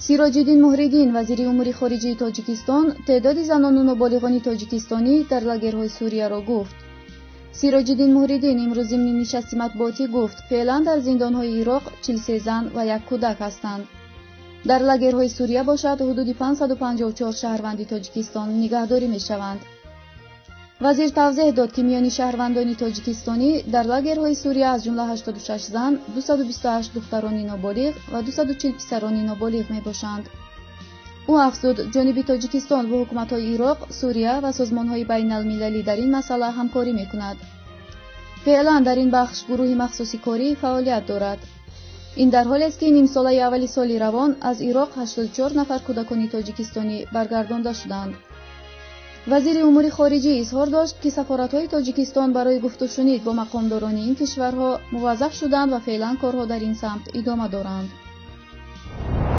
سیراج‌الدین محریدین وزیر امور خارجه تاجیکستان تعداد زنان و نابالغان تاجیکستانی در لاگرهای سوریه را گفت. سیراج‌الدین محریدین امروز ضمن نشست مطبوعاتی گفت فعلا در زندان‌های عراق 43 زن و یک کودک هستند. در لاگرهای سوریه باشد حدود 554 شهروند تاجیکستان نگهداری می‌شوند. وزیر توضیح داد که میان شهروندان تاجیکستانی در لاگرهای سوریه از جمله 86 زن، 228 دختران نابالغ و 240 پسران نابالغ میباشند. او افزود جانب تاجیکستان با حکومت‌های عراق، سوریه و سازمان‌های بین‌المللی در این مسئله همکاری می‌کند. فعلا در این بخش گروه مخصوصی کاری فعالیت دارد. این در حالی است که نیم ساله اول سال روان از عراق 84 نفر کودکان تاجیکستانی برگردانده شدند. وزیر امور خارجه اظهار داشت که سفارت‌های تاجیکستان برای گفت و شنید با مقامداران این کشورها موظف شدند و فعلا کارها در این سمت ادامه دارند.